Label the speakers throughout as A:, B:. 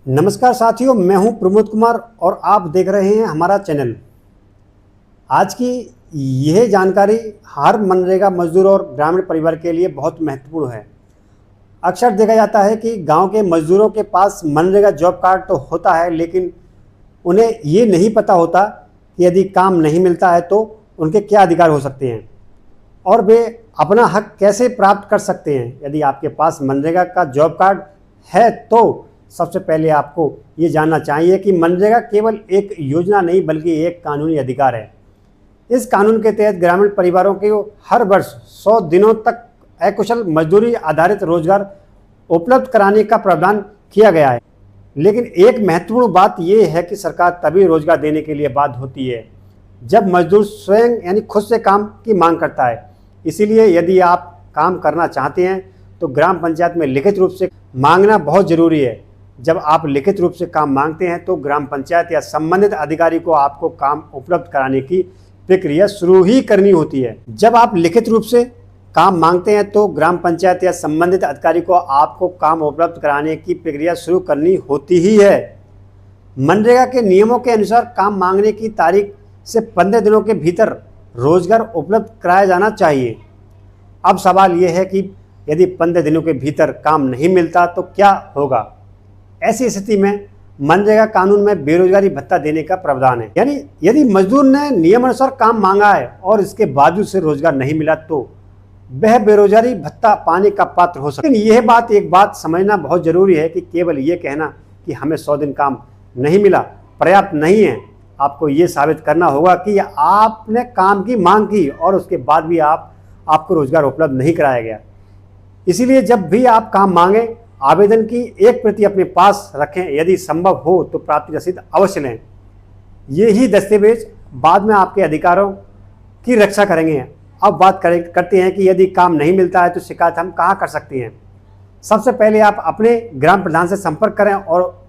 A: नमस्कार साथियों, मैं हूं प्रमोद कुमार और आप देख रहे हैं हमारा चैनल। आज की यह जानकारी हर मनरेगा मजदूर और ग्रामीण परिवार के लिए बहुत महत्वपूर्ण है। अक्सर देखा जाता है कि गांव के मजदूरों के पास मनरेगा जॉब कार्ड तो होता है, लेकिन उन्हें ये नहीं पता होता कि यदि काम नहीं मिलता है तो उनके क्या अधिकार हो सकते हैं और वे अपना हक कैसे प्राप्त कर सकते हैं। यदि आपके पास मनरेगा का जॉब कार्ड है तो सबसे पहले आपको ये जानना चाहिए कि मनरेगा केवल एक योजना नहीं बल्कि एक कानूनी अधिकार है। इस कानून के तहत ग्रामीण परिवारों को हर वर्ष 100 दिनों तक अकुशल मजदूरी आधारित रोजगार उपलब्ध कराने का प्रावधान किया गया है। लेकिन एक महत्वपूर्ण बात यह है कि सरकार तभी रोजगार देने के लिए बाध्य होती है जब मजदूर स्वयं यानी खुद से काम की मांग करता है। इसीलिए यदि आप काम करना चाहते हैं तो ग्राम पंचायत में लिखित रूप से मांगना बहुत ज़रूरी है। जब आप लिखित रूप से काम मांगते हैं तो ग्राम पंचायत या संबंधित अधिकारी को आपको काम उपलब्ध कराने की प्रक्रिया शुरू ही करनी होती है। जब आप लिखित रूप से काम मांगते हैं तो ग्राम पंचायत या संबंधित अधिकारी को आपको काम उपलब्ध कराने की प्रक्रिया शुरू करनी होती ही है। मनरेगा के नियमों के अनुसार काम मांगने की तारीख से 15 दिनों के भीतर रोजगार उपलब्ध कराया जाना चाहिए। अब सवाल यह है कि यदि 15 दिनों के भीतर काम नहीं मिलता तो क्या होगा। ऐसी स्थिति में मनरेगा कानून में बेरोजगारी भत्ता देने का प्रावधान है। यानी यदि मजदूर ने नियमानुसार काम मांगा है और इसके बावजूद से रोजगार नहीं मिला तो वह बेरोजगारी भत्ता पाने का पात्र हो सकता है। लेकिन यह एक बात समझना बहुत जरूरी है कि केवल ये कहना कि हमें 100 दिन काम नहीं मिला पर्याप्त नहीं है। आपको ये साबित करना होगा कि आपने काम की मांग की और उसके बाद भी आपको रोजगार उपलब्ध नहीं कराया गया। इसीलिए जब भी आप काम मांगे आवेदन की एक प्रति अपने पास रखें। यदि संभव हो तो प्राप्ति रसीद अवश्य लें। ये ही दस्तावेज बाद में आपके अधिकारों की रक्षा करेंगे। अब बात करते हैं कि यदि काम नहीं मिलता है तो शिकायत हम कहाँ कर सकते हैं। सबसे पहले आप अपने ग्राम प्रधान से संपर्क करें और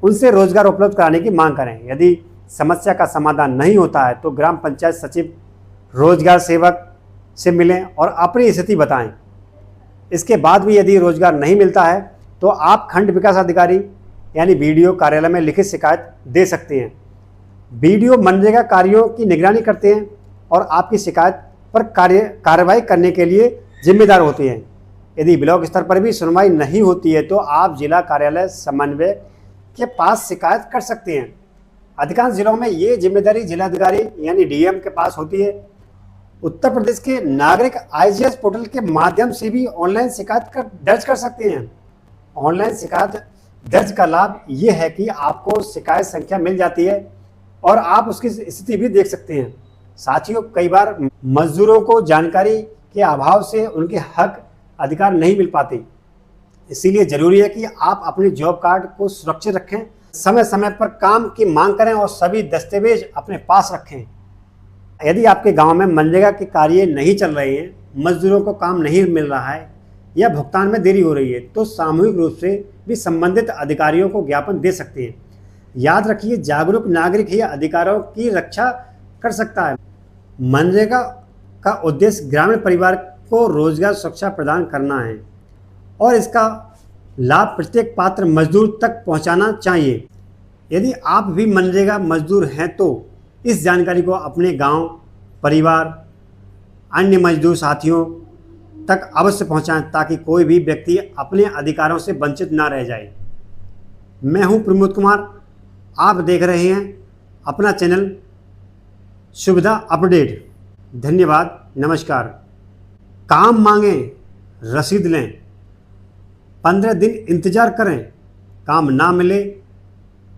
A: उनसे रोजगार उपलब्ध कराने की मांग करें। यदि समस्या का समाधान नहीं होता है तो ग्राम पंचायत सचिव, रोजगार सेवक से मिलें और अपनी स्थिति बताएं। इसके बाद भी यदि रोजगार नहीं मिलता है तो आप खंड विकास अधिकारी यानी बीडीओ कार्यालय में लिखित शिकायत दे सकते हैं। बीडीओ मनरेगा कार्यों की निगरानी करते हैं और आपकी शिकायत पर कार्रवाई करने के लिए जिम्मेदार होते हैं। यदि ब्लॉक स्तर पर भी सुनवाई नहीं होती है तो आप जिला कार्यालय समन्वय के पास शिकायत कर सकते हैं। अधिकांश जिलों में ये जिम्मेदारी जिलाधिकारी यानी डीएम के पास होती है। उत्तर प्रदेश के नागरिक आईजीएस पोर्टल के माध्यम से भी ऑनलाइन शिकायत दर्ज कर सकते हैं। ऑनलाइन शिकायत दर्ज का लाभ ये है कि आपको शिकायत संख्या मिल जाती है और आप उसकी स्थिति भी देख सकते हैं। साथियों, कई बार मजदूरों को जानकारी के अभाव से उनके हक अधिकार नहीं मिल पाते। इसीलिए जरूरी है कि आप अपने जॉब कार्ड को सुरक्षित रखें, समय समय पर काम की मांग करें और सभी दस्तावेज अपने पास रखें। यदि आपके गांव में मनरेगा के कार्य नहीं चल रहे हैं, मजदूरों को काम नहीं मिल रहा है या भुगतान में देरी हो रही है तो सामूहिक रूप से भी संबंधित अधिकारियों को ज्ञापन दे सकते हैं। याद रखिए, जागरूक नागरिक ही अधिकारों की रक्षा कर सकता है। मनरेगा का उद्देश्य ग्रामीण परिवार को रोजगार सुरक्षा प्रदान करना है और इसका लाभ प्रत्येक पात्र मजदूर तक पहुंचाना चाहिए। यदि आप भी मनरेगा मजदूर हैं तो इस जानकारी को अपने गांव, परिवार, अन्य मजदूर साथियों तक अवश्य पहुंचाएं ताकि कोई भी व्यक्ति अपने अधिकारों से वंचित ना रह जाए। मैं हूं प्रमोद कुमार, आप देख रहे हैं अपना चैनल सुविधा अपडेट। धन्यवाद, नमस्कार। काम मांगें, रसीद लें, 15 दिन इंतजार करें, काम ना मिले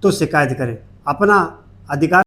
A: तो शिकायत करें। अपना अधिकार